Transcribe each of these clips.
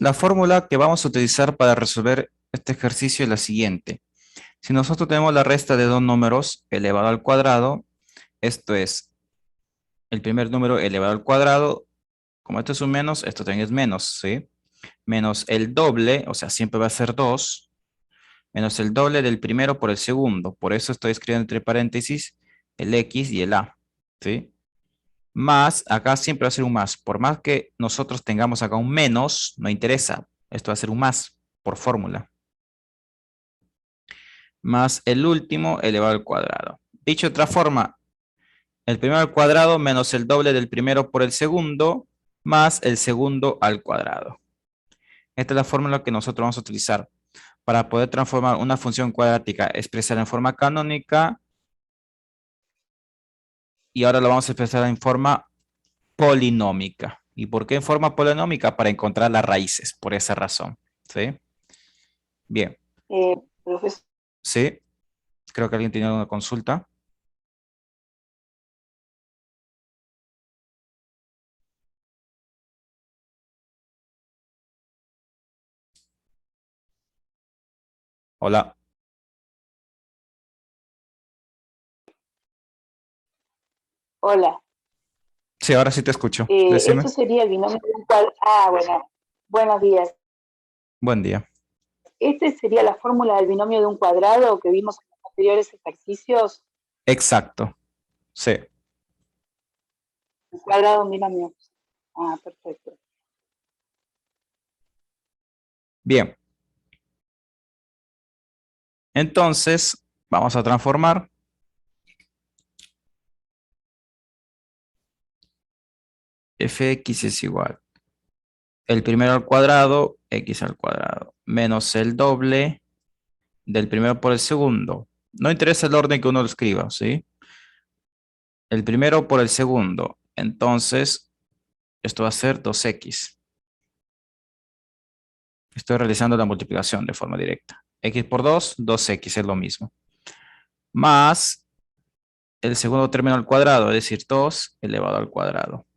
La fórmula que vamos a utilizar para resolver este ejercicio es la siguiente. Si nosotros tenemos la resta de dos números elevado al cuadrado, esto es el primer número elevado al cuadrado, como esto es un menos, esto también es menos, ¿sí? Menos el doble, o sea, siempre va a ser 2, menos el doble del primero por el segundo. Por eso estoy escribiendo entre paréntesis el X y el A, ¿sí? Más, acá siempre va a ser un más. Por más que nosotros tengamos acá un menos, no interesa. Esto va a ser un más por fórmula. Más el último elevado al cuadrado. Dicho de otra forma, el primero al cuadrado menos el doble del primero por el segundo, más el segundo al cuadrado. Esta es la fórmula que nosotros vamos a utilizar para poder transformar una función cuadrática expresada en forma canónica, y ahora lo vamos a expresar en forma polinómica. ¿Y por qué en forma polinómica? Para encontrar las raíces, por esa razón. ¿Sí? Bien. Profesor, ¿Sí? Creo que alguien tiene una consulta. Hola. hola. Sí, ahora sí te escucho. Esto Decime. sería el binomio de un cuadrado. Ah, bueno. Buenos días. Buen día. Este sería la fórmula del binomio de un cuadrado que vimos en los anteriores ejercicios. Exacto. Sí. Un cuadrado, un binomio. Ah, perfecto. Bien. Entonces, vamos a transformar. Fx es igual. El primero al cuadrado, x al cuadrado, menos el doble del primero por el segundo. No interesa el orden que uno lo escriba, ¿sí? El primero por el segundo. Entonces, esto va a ser 2x. Estoy realizando la multiplicación de forma directa. X por 2, 2x es lo mismo. Más el segundo término al cuadrado, es decir, 2 elevado al cuadrado.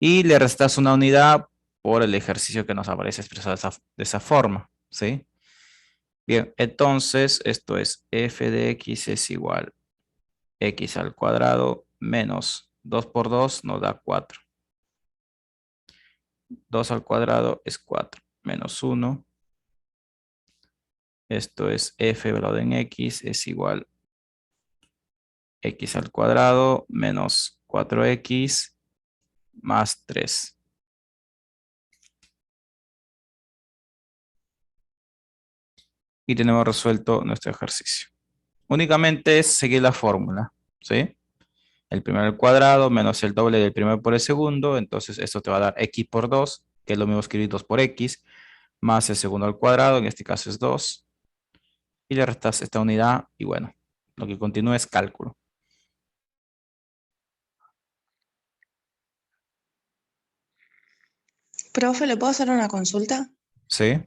Y le restas una unidad por el ejercicio que nos aparece expresado de esa forma, ¿sí? Bien, entonces esto es f de x es igual x al cuadrado menos 2 por 2 nos da 4. 2 al cuadrado es 4 menos 1. Esto es f evaluado en x es igual x al cuadrado menos 4x más 3. Y tenemos resuelto nuestro ejercicio. Únicamente es seguir la fórmula, ¿sí? El primero al cuadrado menos el doble del primero por el segundo, entonces esto te va a dar x por 2, que es lo mismo escribir 2 por x, más el segundo al cuadrado, en este caso es 2, y le restas esta unidad, y bueno, lo que continúa es cálculo, Profe, ¿le puedo hacer una consulta? ¿sí?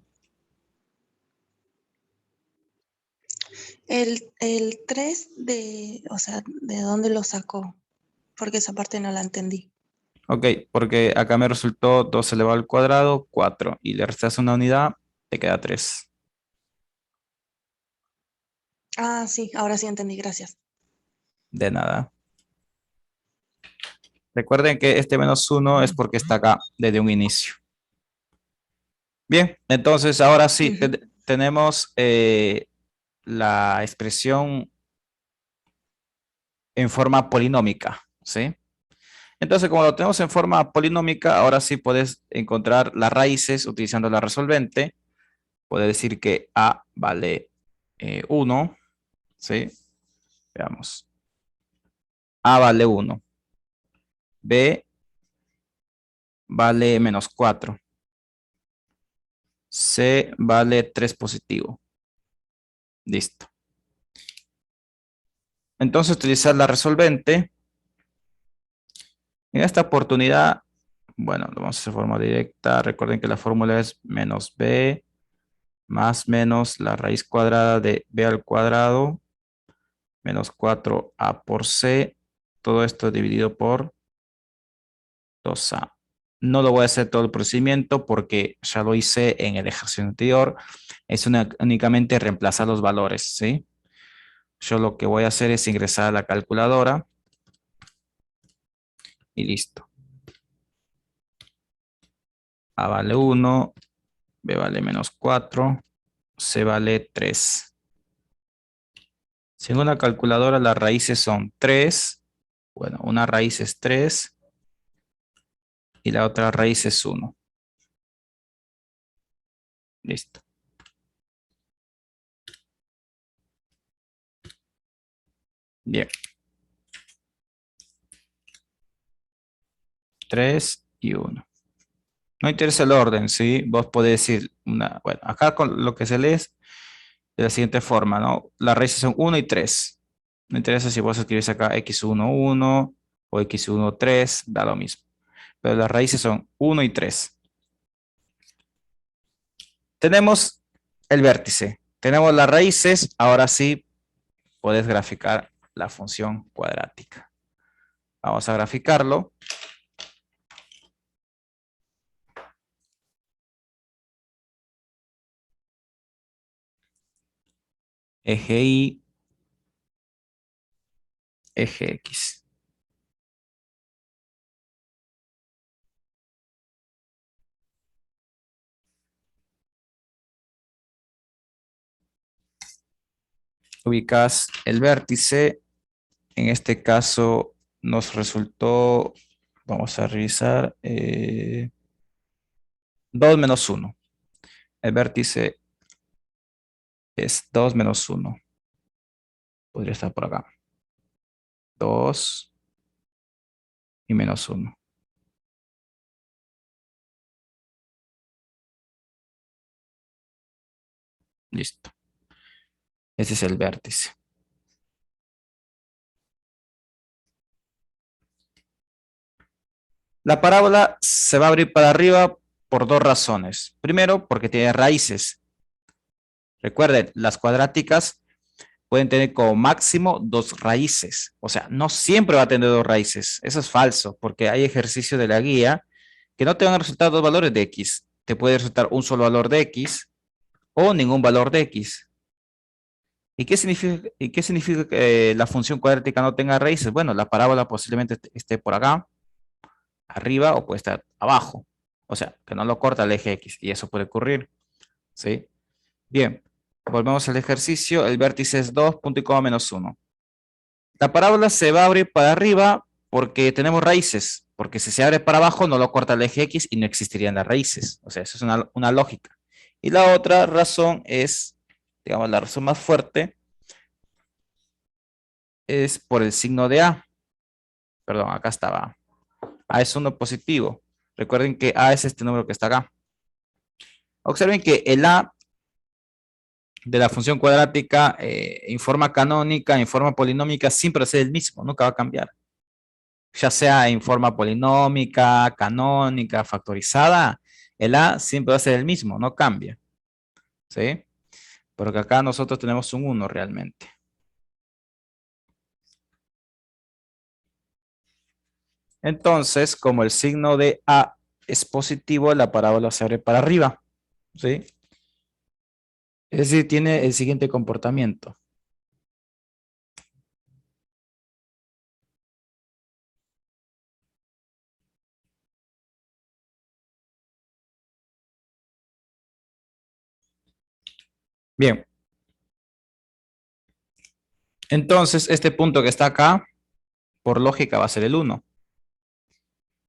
El 3 o sea, ¿de dónde lo sacó? Porque esa parte no la entendí. Ok, porque acá me resultó 2 elevado al cuadrado, 4, y le restas una unidad, te queda 3. Ah, sí, ahora sí entendí, gracias. De nada. Recuerden que este menos 1 es porque está acá desde un inicio. Bien, entonces ahora sí Ujú. tenemos la expresión en forma polinómica, ¿sí? Entonces, como lo tenemos en forma polinómica, ahora sí puedes encontrar las raíces utilizando la resolvente. Puedes decir que A vale 1, ¿sí? Veamos. A vale 1. B vale menos 4. C vale 3 positivo. Listo. Entonces, utilizar la resolvente. En esta oportunidad, bueno, lo vamos a hacer de forma directa. Recuerden que la fórmula es menos B más menos la raíz cuadrada de B al cuadrado menos 4A por C. Todo esto dividido por 2A. No lo voy a hacer todo el procedimiento porque ya lo hice en el ejercicio anterior. Es únicamente reemplazar los valores, ¿sí? Yo lo que voy a hacer es ingresar a la calculadora y listo. A vale 1, B vale menos 4, C vale 3. Según la calculadora, las raíces son 3. Bueno, una raíz es 3 y la otra raíz es 1. Listo. Bien. 3 y 1. No interesa el orden, ¿sí? Vos podés decir una, bueno, acá con lo que se lee es de la siguiente forma, ¿no? Las raíces son 1 y 3. No interesa si vos escribís acá x1, 1 o x1, 3, da lo mismo. Pero las raíces son 1 y 3. Tenemos el vértice. Tenemos las raíces. Ahora sí, puedes graficar la función cuadrática. Vamos a graficarlo. Eje Y, eje X. Ubicas el vértice. En este caso nos resultó, vamos a revisar, 2 menos 1. El vértice es 2 menos 1. Podría estar por acá. 2 y menos 1. Listo. Ese es el vértice. La parábola se va a abrir para arriba por dos razones. Primero, porque tiene raíces. Recuerden, las cuadráticas pueden tener como máximo 2 raíces. O sea, no siempre va a tener 2 raíces. Eso es falso, porque hay ejercicios de la guía que no te van a resultar 2 valores de x. Te puede resultar un solo valor de x o ningún valor de x. ¿Y qué significa que la función cuadrática no tenga raíces? Bueno, la parábola posiblemente esté por acá, arriba, o puede estar abajo. O sea, que no lo corta el eje X, y eso puede ocurrir, ¿sí? Bien, volvemos al ejercicio. El vértice es 2, punto y coma menos 1. La parábola se va a abrir para arriba porque tenemos raíces, porque si se abre para abajo no lo corta el eje X y no existirían las raíces. O sea, eso es una lógica. Y la otra razón es, digamos, la razón más fuerte es por el signo de A. Perdón, acá estaba. A es 1 positivo. Recuerden que A es este número que está acá. Observen que el A de la función cuadrática en forma canónica, en forma polinómica, siempre va a ser el mismo, nunca va a cambiar. Ya sea en forma polinómica, canónica, factorizada, el A siempre va a ser el mismo, no cambia. ¿Sí? Porque acá nosotros tenemos un 1 realmente. Entonces, como el signo de A es positivo, la parábola se abre para arriba. ¿Sí? Es decir, tiene el siguiente comportamiento. Bien. Entonces, este punto que está acá, por lógica, va a ser el 1.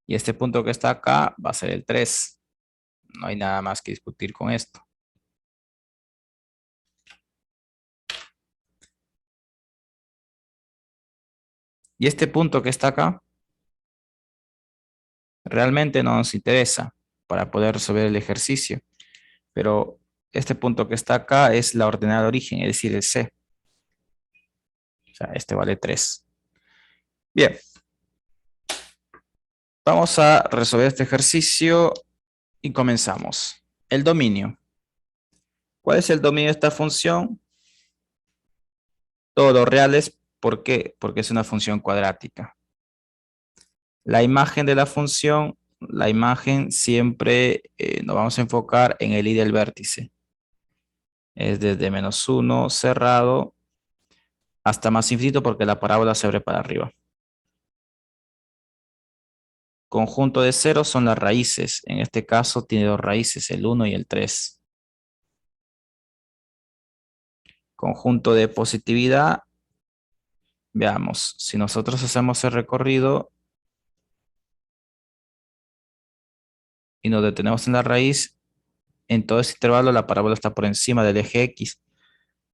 Y este punto que está acá va a ser el 3. No hay nada más que discutir con esto. Y este punto que está acá realmente no nos interesa para poder resolver el ejercicio. Pero este punto que está acá es la ordenada de origen, es decir, el C. O sea, este vale 3. Bien. Vamos a resolver este ejercicio y comenzamos. El dominio. ¿Cuál es el dominio de esta función? Todos los reales. ¿Por qué? Porque es una función cuadrática. La imagen de la función la imagen siempre nos vamos a enfocar en el i del vértice. Es desde -1 cerrado hasta más infinito porque la parábola se abre para arriba. Conjunto de ceros son las raíces. En este caso tiene dos raíces, el 1 y el 3. Conjunto de positividad. Veamos, si nosotros hacemos el recorrido y nos detenemos en la raíz, en todo ese intervalo la parábola está por encima del eje X.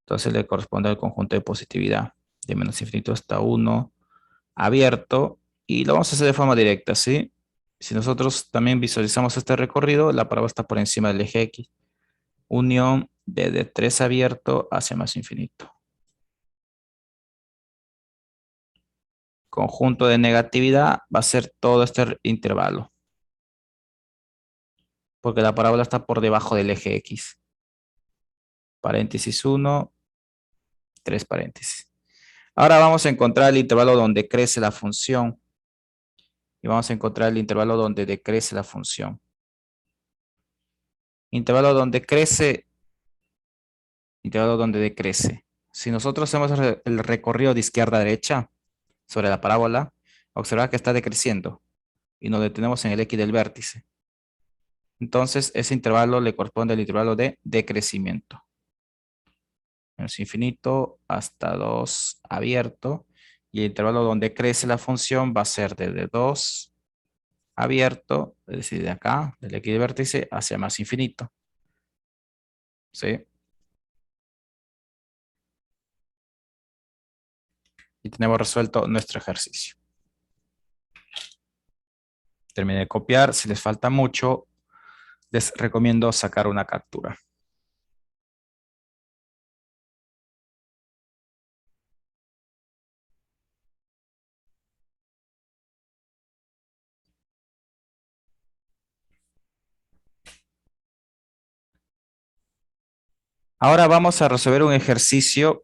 Entonces le corresponde al conjunto de positividad. De menos infinito hasta 1 abierto. Y lo vamos a hacer de forma directa, ¿sí? Si nosotros también visualizamos este recorrido, la parábola está por encima del eje X. Unión desde 3 abierto hacia más infinito. Conjunto de negatividad va a ser todo este intervalo. Porque la parábola está por debajo del eje X. Paréntesis 1, 3 paréntesis. Ahora vamos a encontrar el intervalo donde crece la función. Y vamos a encontrar el intervalo donde decrece la función. Intervalo donde crece, intervalo donde decrece. Si nosotros hacemos el recorrido de izquierda a derecha sobre la parábola, observa que está decreciendo y nos detenemos en el X del vértice. Entonces, ese intervalo le corresponde al intervalo de decrecimiento. Menos infinito hasta 2 abierto. Y el intervalo donde crece la función va a ser desde 2 abierto, es decir, de acá, del X del vértice, hacia más infinito. ¿Sí? Y tenemos resuelto nuestro ejercicio. Terminé de copiar. Si les falta mucho, les recomiendo sacar una captura. Ahora vamos a resolver un ejercicio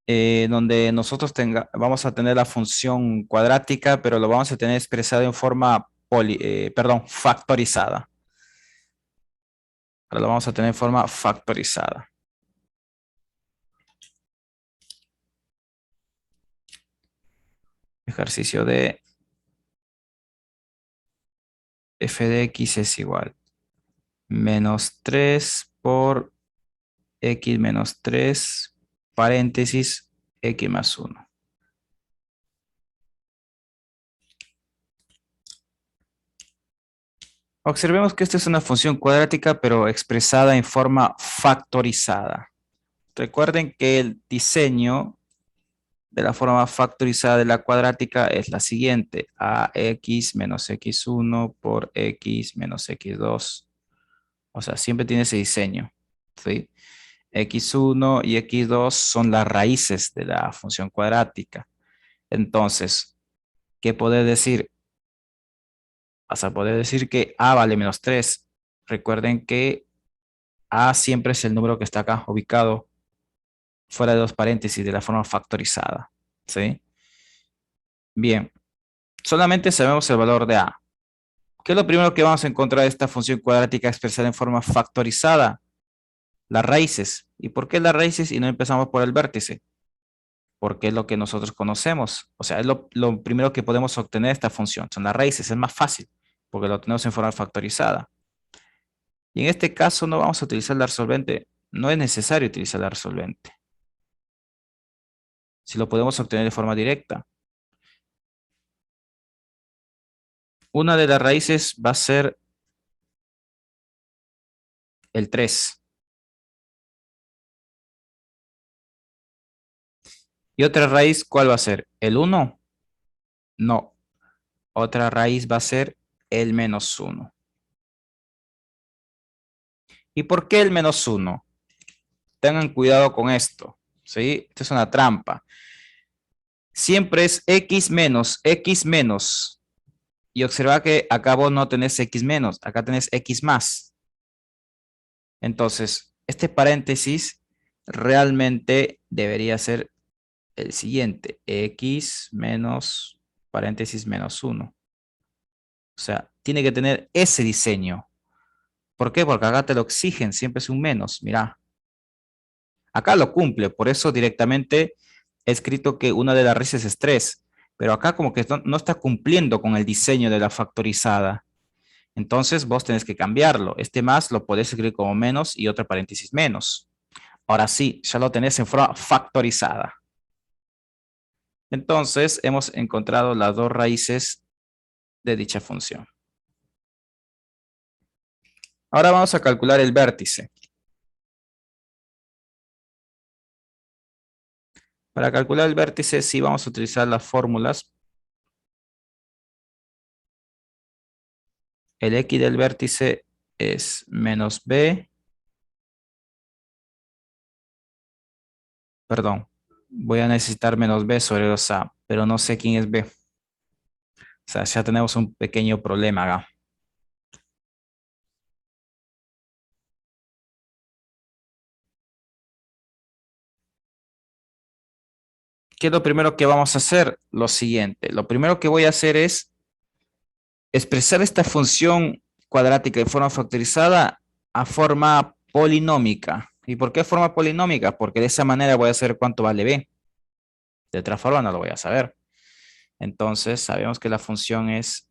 donde nosotros vamos a tener la función cuadrática, pero lo vamos a tener expresado en forma factorizada. Ahora lo vamos a tener en forma factorizada. Ejercicio de f de x es igual menos 3 por x menos 3 paréntesis x más 1. Observemos que esta es una función cuadrática, pero expresada en forma factorizada. Recuerden que el diseño de la forma factorizada de la cuadrática es la siguiente: ax menos x1 por x menos x2. O sea, siempre tiene ese diseño, ¿sí? X1 y x2 son las raíces de la función cuadrática. Entonces, ¿qué poder decir? Vas a poder decir que a vale menos 3. Recuerden que a siempre es el número que está acá ubicado fuera de dos paréntesis de la forma factorizada, ¿sí? Bien, solamente sabemos el valor de a. ¿Qué es lo primero que vamos a encontrar de esta función cuadrática expresada en forma factorizada? Las raíces. ¿Y por qué las raíces y no empezamos por el vértice? Porque es lo que nosotros conocemos. O sea, es lo primero que podemos obtener de esta función. Son las raíces, es más fácil, porque lo tenemos en forma factorizada. Y en este caso no vamos a utilizar la resolvente. No es necesario utilizar la resolvente. Si lo podemos obtener de forma directa. Una de las raíces va a ser el 3. ¿Y otra raíz cuál va a ser? ¿El 1? No. Otra raíz va a ser el menos 1. ¿Y por qué el menos 1? Tengan cuidado con esto, ¿sí? Esta es una trampa. Siempre es x menos. Y observa que acá vos no tenés x menos, acá tenés x más. Entonces, este paréntesis realmente debería ser el siguiente: x menos paréntesis menos 1. sea, tiene que tener ese diseño. ¿Por qué? Porque acá te lo exigen, siempre es un menos, mira. Acá lo cumple, por eso directamente he escrito que una de las raíces es 3, pero acá como que no está cumpliendo con el diseño de la factorizada. Entonces vos tenés que cambiarlo. Este más lo podés escribir como menos y otra paréntesis menos. Ahora sí, ya lo tenés en forma factorizada. Entonces hemos encontrado las dos raíces de dicha función. Ahora vamos a calcular el vértice. Para calcular el vértice sí vamos a utilizar las fórmulas. El x del vértice es menos b. Perdón, voy a necesitar menos b sobre 2a, pero no sé quién es b. O sea, ya tenemos un pequeño problema acá. ¿Qué es lo primero que vamos a hacer? Lo siguiente. Lo primero que voy a hacer es expresar esta función cuadrática de forma factorizada a forma polinómica. ¿Y por qué forma polinómica? Porque de esa manera voy a saber cuánto vale b. De otra forma no lo voy a saber. Entonces sabemos que la función es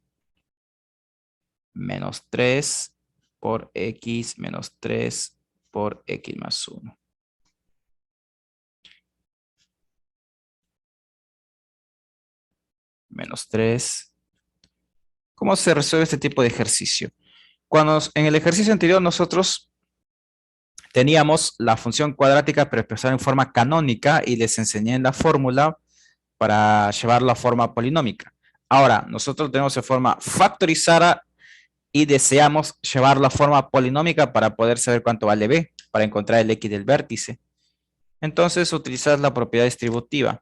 menos 3 por x menos 3 por x más 1. Menos 3. ¿Cómo se resuelve este tipo de ejercicio? Cuando en el ejercicio anterior nosotros teníamos la función cuadrática pero expresada en forma canónica y les enseñé en la fórmula para llevarla a forma polinómica. Ahora, nosotros tenemos en forma factorizada y deseamos llevarla a forma polinómica para poder saber cuánto vale b, para encontrar el x del vértice. Entonces, utilizas la propiedad distributiva.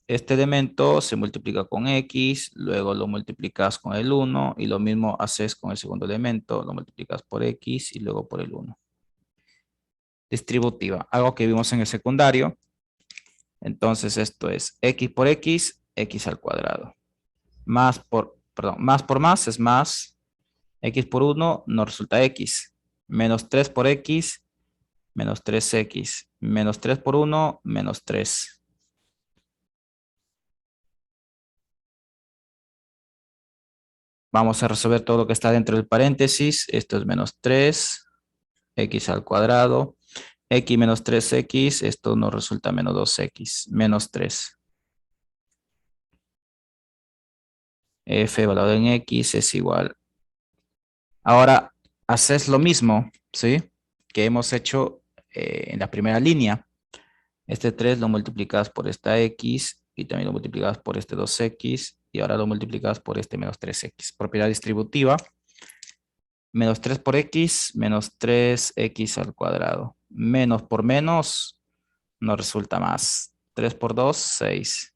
Este elemento se multiplica con x, luego lo multiplicas con el 1 y lo mismo haces con el segundo elemento, lo multiplicas por x y luego por el 1. Distributiva, algo que vimos en el secundario. Entonces esto es x por x, x al cuadrado. Más por más es más, x por 1 nos resulta x. Menos 3 por x, menos 3x. Menos 3 por 1, menos 3. Vamos a resolver todo lo que está dentro del paréntesis. Esto es menos 3, x al cuadrado. X menos 3x, esto nos resulta menos 2x, menos 3. F evaluado en x es igual. Ahora, haces lo mismo, ¿sí? Que hemos hecho en la primera línea. Este 3 lo multiplicas por esta x y también lo multiplicas por este 2x y ahora lo multiplicas por este menos 3x. Propiedad distributiva. Menos 3 por x, menos 3x al cuadrado. Menos por menos nos resulta más. 3 por 2, 6.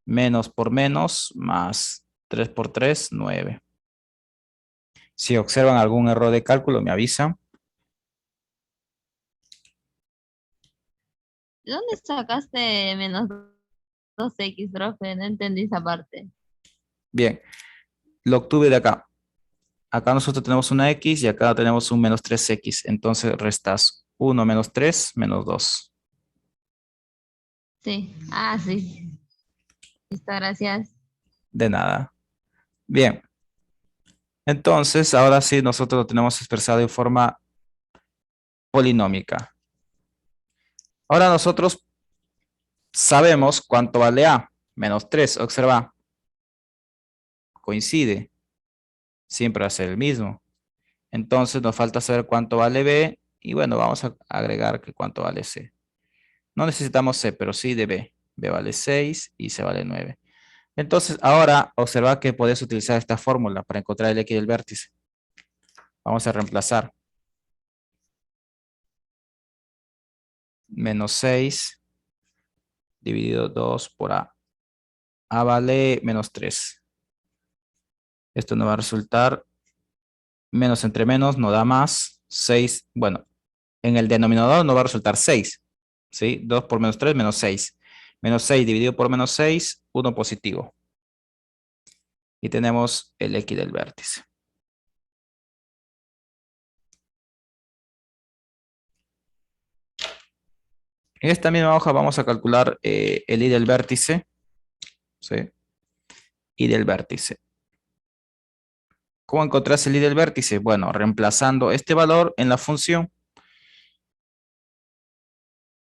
Menos por menos, más 3 por 3, 9. Si observan algún error de cálculo, me avisan. ¿De dónde sacaste menos 2x, profe? No entendí esa parte. Bien, lo obtuve de acá. Acá nosotros tenemos una x y acá tenemos un menos 3x. Entonces restas 1 menos 3 menos 2. Sí. Ah, sí. Listo, gracias. De nada. Bien. Entonces, ahora sí, nosotros lo tenemos expresado en forma polinómica. Ahora nosotros sabemos cuánto vale A. Menos 3, observa. Coincide. Siempre va a ser el mismo. Entonces nos falta saber cuánto vale B. Y bueno, vamos a agregar que cuánto vale C. No necesitamos C, pero sí de B. B vale 6 y C vale 9. Entonces, ahora observa que puedes utilizar esta fórmula para encontrar el X del vértice. Vamos a reemplazar. Menos 6 dividido 2 por A. A vale menos 3. Esto nos va a resultar menos entre menos, nos da más. 6, bueno, en el denominador nos va a resultar 6. ¿Sí? 2 por menos 3, menos 6. Menos 6 dividido por menos 6, 1 positivo. Y tenemos el X del vértice. En esta misma hoja vamos a calcular el Y del vértice. ¿Sí? Y del vértice. ¿Cómo encontrás el Y del vértice? Bueno, reemplazando este valor en la función.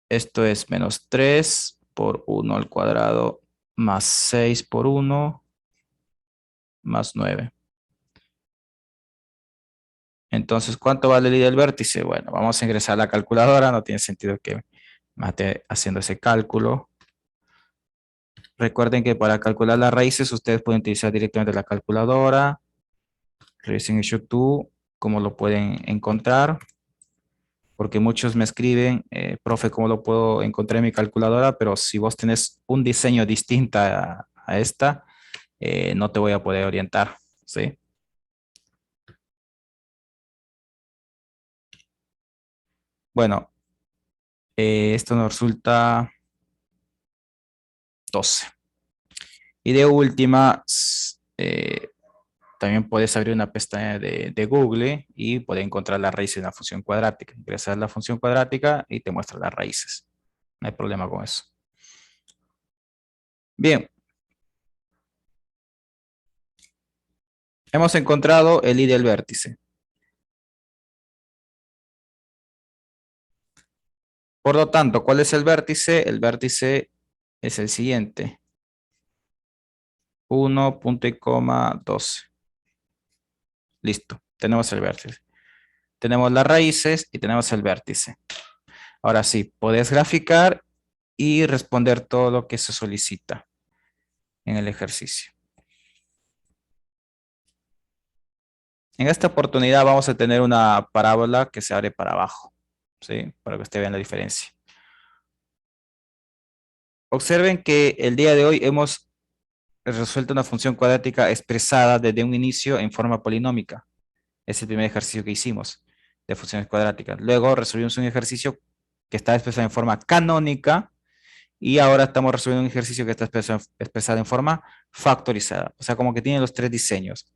Esto es menos 3 por 1 al cuadrado más 6 por 1 más 9. Entonces, ¿cuánto vale el I del vértice? Bueno, vamos a ingresar a la calculadora. No tiene sentido que me esté haciendo ese cálculo. Recuerden que para calcular las raíces ustedes pueden utilizar directamente la calculadora. Revisen en YouTube cómo lo pueden encontrar. Porque muchos me escriben, profe, ¿cómo lo puedo encontrar en mi calculadora? Pero si vos tenés un diseño distinto a esta, no te voy a poder orientar, ¿sí? Bueno, esto nos resulta 12. Y de última, también puedes abrir una pestaña de Google y puedes encontrar la raíz de una función cuadrática. Ingresas la función cuadrática y te muestra las raíces. No hay problema con eso. Bien. Hemos encontrado el I del vértice. Por lo tanto, ¿cuál es el vértice? El vértice es el siguiente. 1, punto y coma, 12. Listo, tenemos el vértice. Tenemos las raíces y tenemos el vértice. Ahora sí, podés graficar y responder todo lo que se solicita en el ejercicio. En esta oportunidad vamos a tener una parábola que se abre para abajo, ¿sí? Para que ustedes vean la diferencia. Observen que el día de hoy hemos resuelto una función cuadrática expresada desde un inicio en forma polinómica. Es el primer ejercicio que hicimos de funciones cuadráticas. Luego resolvimos un ejercicio que está expresado en forma canónica y ahora estamos resolviendo un ejercicio que está expresado en forma factorizada. O sea, como que tiene los tres diseños.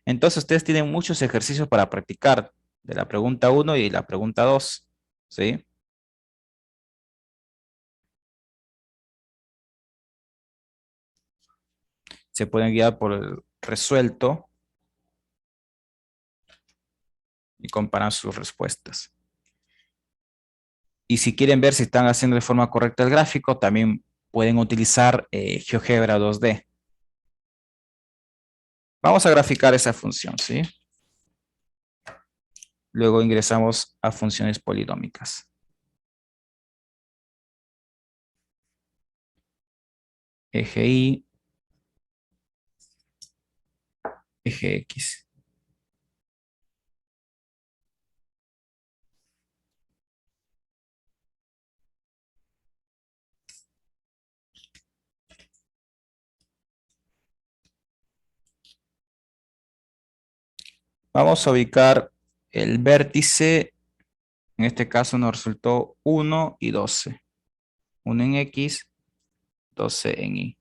Entonces, ustedes tienen muchos ejercicios para practicar de la pregunta 1 y la pregunta 2. ¿Sí? Se pueden guiar por el resuelto y comparar sus respuestas. Y si quieren ver si están haciendo de forma correcta el gráfico, también pueden utilizar GeoGebra 2D. Vamos a graficar esa función, ¿sí? Luego ingresamos a funciones polinómicas. Eje Y, eje X. Vamos a ubicar el vértice. En este caso nos resultó 1 y 12. 1 en X, 12 en Y.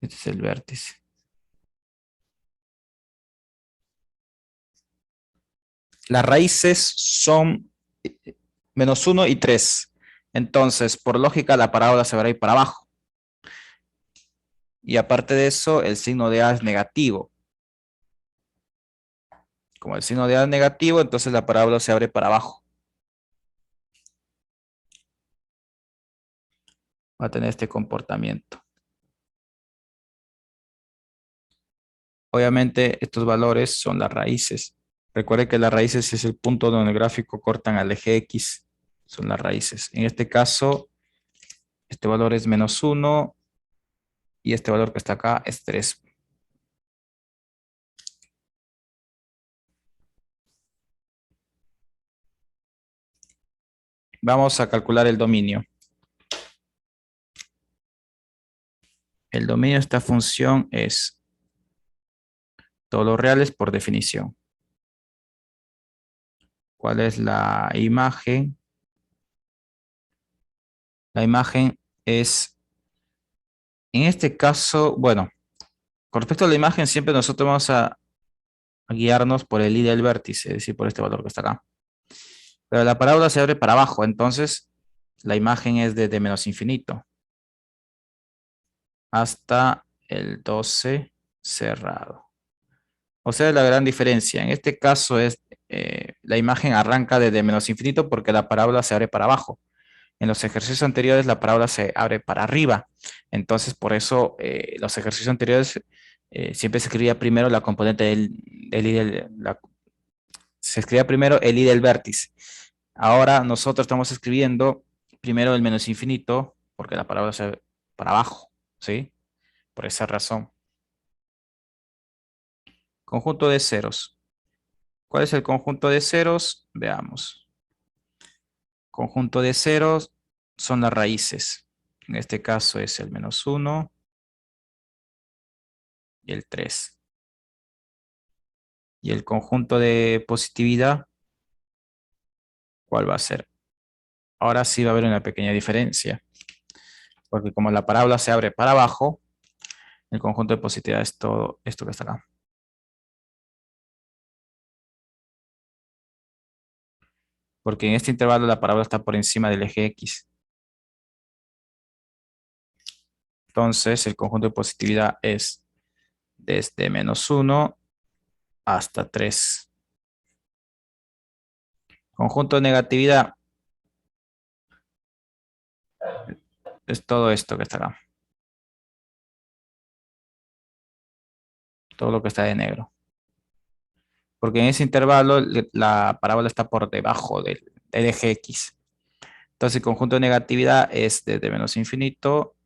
Este es el vértice. Las raíces son menos 1 y 3. Entonces, por lógica, la parábola se va a ir para abajo. Y aparte de eso, el signo de A es negativo. Como el signo de A es negativo, entonces la parábola se abre para abajo. Va a tener este comportamiento. Obviamente, estos valores son las raíces. Recuerde que las raíces es el punto donde el gráfico cortan al eje X. Son las raíces. En este caso, este valor es menos 1 y este valor que está acá es 3. Vamos a calcular el dominio. El dominio de esta función es todos los reales por definición. ¿Cuál es la imagen La imagen es, en este caso, bueno, con respecto a la imagen, siempre nosotros vamos a guiarnos por el i del vértice, es decir, por este valor que está acá. Pero la parábola se abre para abajo, entonces la imagen es desde menos infinito hasta el 12 cerrado. O sea, la gran diferencia. En este caso es, la imagen arranca desde menos infinito porque la parábola se abre para abajo. En los ejercicios anteriores la parábola se abre para arriba. Entonces, por eso los ejercicios anteriores siempre se escribía primero la componente del i se escribía primero el i del vértice. Ahora nosotros estamos escribiendo primero el menos infinito porque la parábola se abre para abajo, ¿sí? Por esa razón. Conjunto de ceros. ¿Cuál es el conjunto de ceros? Veamos. Conjunto de ceros son las raíces. En este caso es el -1 y el 3. Y el conjunto de positividad, ¿cuál va a ser? Ahora sí va a haber una pequeña diferencia. Porque como la parábola se abre para abajo, el conjunto de positividad es todo esto que está acá. Porque en este intervalo la parábola está por encima del eje X. Entonces el conjunto de positividad es desde -1 hasta 3. Conjunto de negatividad es todo esto que está acá. Todo lo que está de negro. Porque en ese intervalo la parábola está por debajo del eje X. Entonces el conjunto de negatividad es desde menos infinito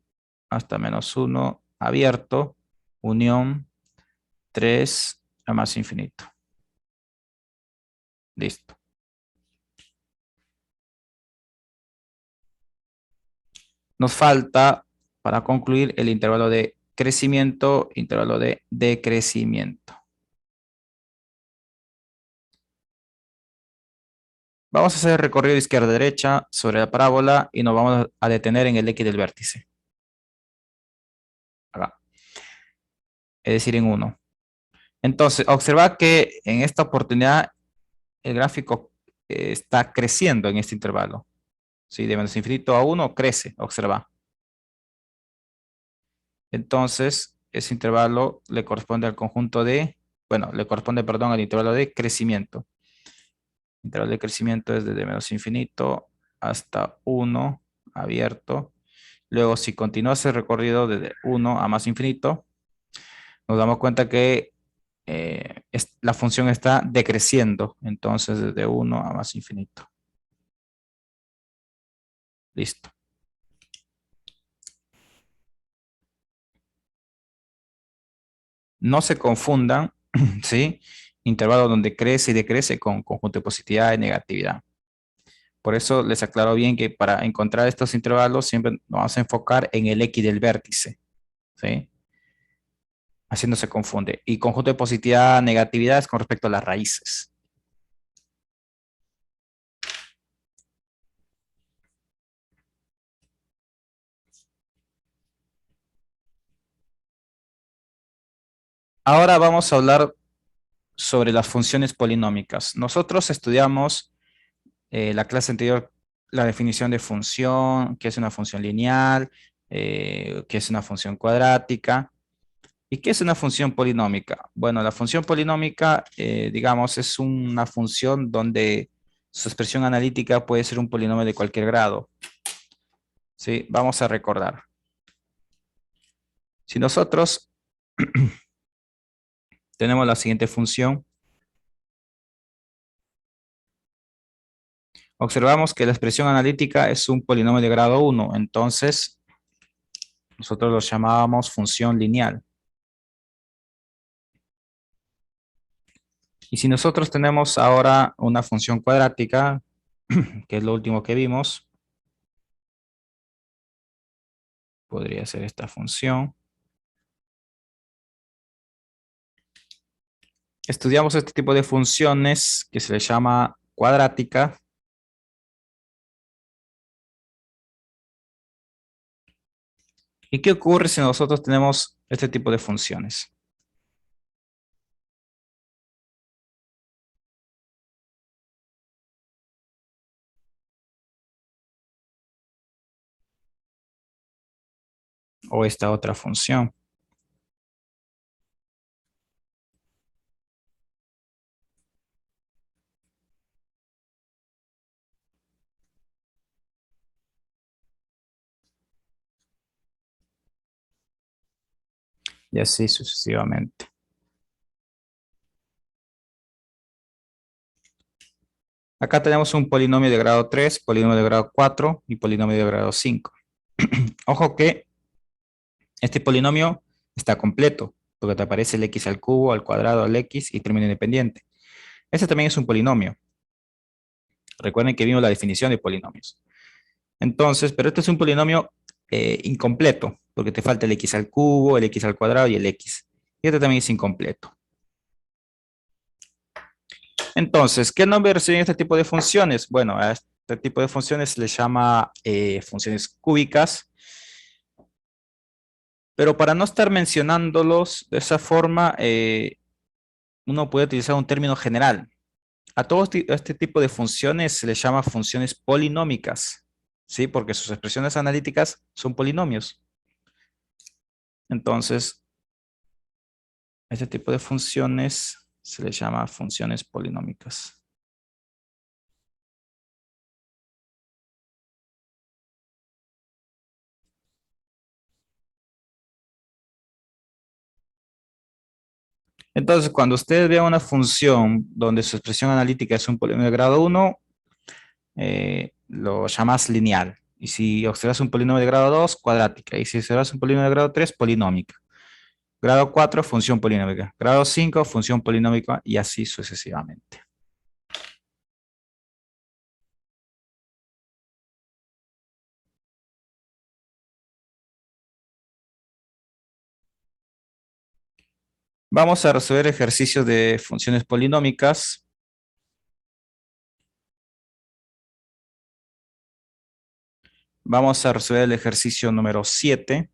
hasta -1 abierto, unión 3 a más infinito. Listo. Nos falta, para concluir, el intervalo de crecimiento, intervalo de decrecimiento. Vamos a hacer el recorrido de izquierda a derecha sobre la parábola y nos vamos a detener en el X del vértice. Acá. Es decir, en 1. Entonces, observa que en esta oportunidad el gráfico está creciendo en este intervalo. ¿Sí? De menos infinito a 1 crece, observa. Entonces, ese intervalo le corresponde al conjunto de, bueno, le corresponde, perdón, al intervalo de crecimiento. El intervalo de crecimiento es desde menos infinito hasta 1 abierto. Luego, si continúa ese recorrido desde 1 a más infinito, nos damos cuenta que la función está decreciendo. Entonces, desde 1 a más infinito. Listo. No se confundan, ¿sí? Intervalo donde crece y decrece con conjunto de positividad y negatividad. Por eso les aclaro bien que para encontrar estos intervalos siempre nos vamos a enfocar en el X del vértice, ¿sí? Así no se confunde. Y conjunto de positividad, negatividad es con respecto a las raíces. Ahora vamos a hablar sobre las funciones polinómicas. Nosotros estudiamos la clase anterior la definición de función, qué es una función lineal, qué es una función cuadrática. ¿Y qué es una función polinómica? Bueno, la función polinómica, digamos, es una función donde su expresión analítica puede ser un polinomio de cualquier grado. ¿Sí? Vamos a recordar. Si nosotros tenemos la siguiente función, observamos que la expresión analítica es un polinomio de grado 1, entonces nosotros lo llamábamos función lineal. Y si nosotros tenemos ahora una función cuadrática, que es lo último que vimos, podría ser esta función. Estudiamos este tipo de funciones que se le llama cuadrática. ¿Y qué ocurre si nosotros tenemos este tipo de funciones? O esta otra función. Y así sucesivamente. Acá tenemos un polinomio de grado 3, polinomio de grado 4 y polinomio de grado 5. Ojo que este polinomio está completo, porque te aparece el x al cubo, al cuadrado, al x y término independiente. Este también es un polinomio. Recuerden que vimos la definición de polinomios. Entonces, pero este es un polinomio incompleto, porque te falta el x al cubo, el x al cuadrado y el x. Y este también es incompleto. Entonces, ¿qué nombre reciben este tipo de funciones? Bueno, a este tipo de funciones se les llama funciones cúbicas, pero para no estar mencionándolos de esa forma, uno puede utilizar un término general. A todo este tipo de funciones se les llama funciones polinómicas, ¿sí? Porque sus expresiones analíticas son polinomios. Entonces, este tipo de funciones se les llama funciones polinómicas. Entonces, cuando ustedes vean una función donde su expresión analítica es un polinomio de grado 1, lo llamas lineal. Y si observas un polinomio de grado 2, cuadrática. Y si observas un polinomio de grado 3, polinómica. Grado 4, función polinómica. Grado 5, función polinómica y así sucesivamente. Vamos a resolver ejercicios de funciones polinómicas. Vamos a resolver el ejercicio número 7.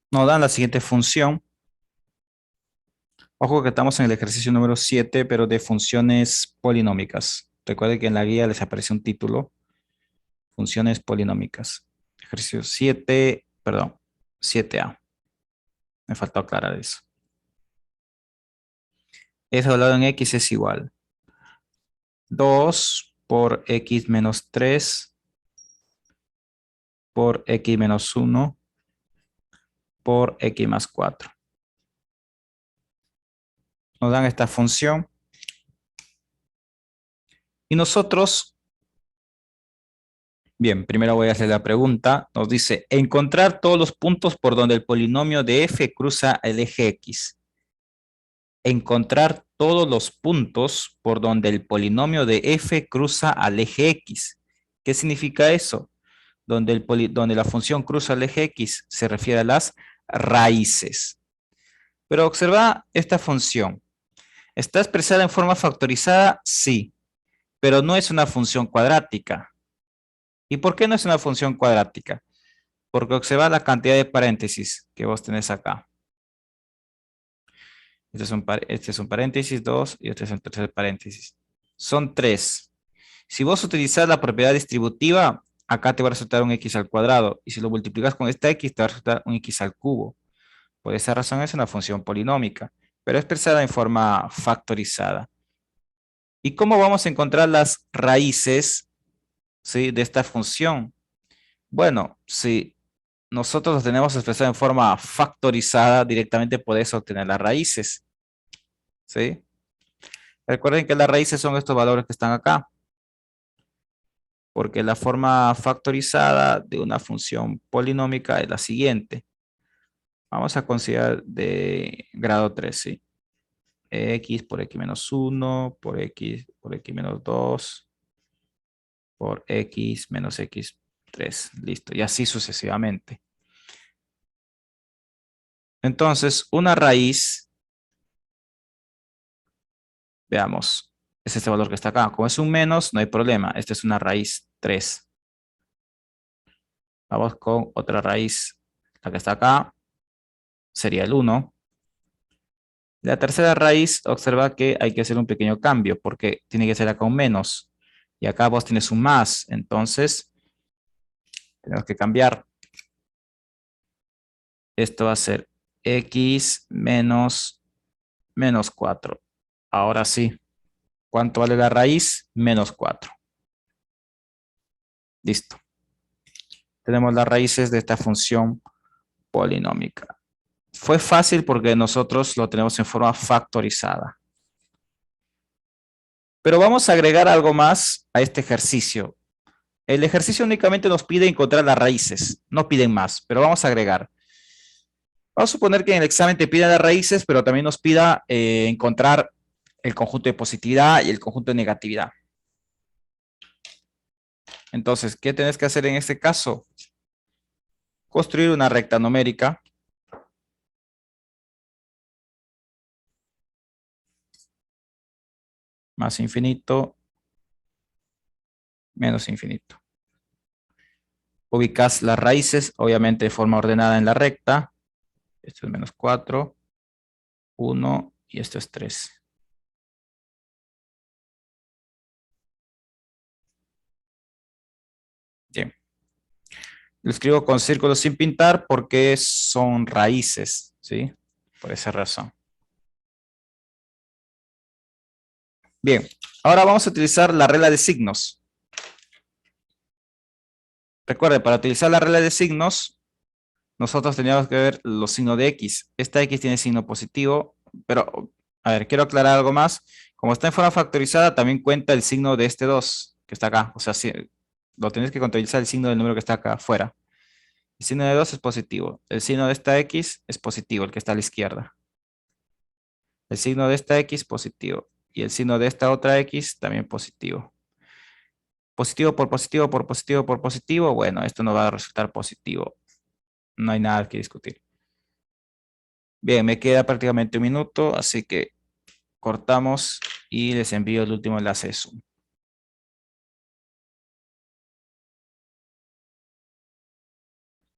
Nos dan la siguiente función. Ojo que estamos en el ejercicio número 7, pero de funciones polinómicas. Recuerden que en la guía les aparece un título, funciones polinómicas. Ejercicio 7, perdón, 7A. Me faltó aclarar eso. F doblado en X es igual 2 por X menos 3 por X menos 1 por X más 4. Nos dan esta función. Y nosotros, bien, primero voy a hacer la pregunta. Nos dice, encontrar todos los puntos por donde el polinomio de f cruza el eje X. Encontrar todos los puntos por donde el polinomio de f cruza al eje X. ¿Qué significa eso? Donde la función cruza el eje X se refiere a las raíces. Pero observa esta función. ¿Está expresada en forma factorizada? Sí, pero no es una función cuadrática. ¿Y por qué no es una función cuadrática? Porque observa la cantidad de paréntesis que vos tenés acá. Este es un paréntesis, 2, y este es un tercer paréntesis. Son 3. Si vos utilizás la propiedad distributiva, acá te va a resultar un x al cuadrado. Y si lo multiplicas con esta x, te va a resultar un x al cubo. Por esa razón es una función polinómica, pero expresada en forma factorizada. ¿Y cómo vamos a encontrar las raíces, ¿sí?, de esta función? Bueno, si nosotros lo tenemos expresado en forma factorizada, directamente podés obtener las raíces, ¿sí? Recuerden que las raíces son estos valores que están acá, porque la forma factorizada de una función polinómica es la siguiente. Vamos a considerar de grado 3, ¿sí? X por X menos 1, por X menos 2, por X menos X 3, listo. Y así sucesivamente. Entonces, una raíz, veamos, es este valor que está acá. Como es un menos, no hay problema. Esta es una raíz 3. Vamos con otra raíz. La que está acá sería el 1. La tercera raíz, observa que hay que hacer un pequeño cambio porque tiene que ser acá un menos. Y acá vos tienes un más. Entonces, tenemos que cambiar. Esto va a ser x menos 4. Ahora sí. ¿Cuánto vale la raíz? Menos 4. Listo. Tenemos las raíces de esta función polinómica. Fue fácil porque nosotros lo tenemos en forma factorizada. Pero vamos a agregar algo más a este ejercicio. El ejercicio únicamente nos pide encontrar las raíces, no piden más, pero vamos a agregar. Vamos a suponer que en el examen te pida las raíces, pero también nos pida encontrar el conjunto de positividad y el conjunto de negatividad. Entonces, ¿qué tenés que hacer en este caso? Construir una recta numérica. Más infinito, menos infinito. Ubicas las raíces, obviamente de forma ordenada en la recta. Esto es menos 4, 1 y esto es 3. Bien. Lo escribo con círculos sin pintar porque son raíces, ¿sí? Por esa razón. Bien, ahora vamos a utilizar la regla de signos. Recuerde, para utilizar la regla de signos, nosotros teníamos que ver los signos de X. Esta X tiene signo positivo, pero, a ver, quiero aclarar algo más. Como está en forma factorizada, también cuenta el signo de este 2, que está acá. O sea, si, lo tenés que contabilizar el signo del número que está acá afuera. El signo de 2 es positivo. El signo de esta X es positivo, el que está a la izquierda. El signo de esta X positivo. Y el signo de esta otra X también positivo. Positivo por positivo por positivo por positivo. Bueno, esto no va a resultar positivo. No hay nada que discutir. Bien, me queda prácticamente un minuto, así que cortamos y les envío el último enlace de Zoom.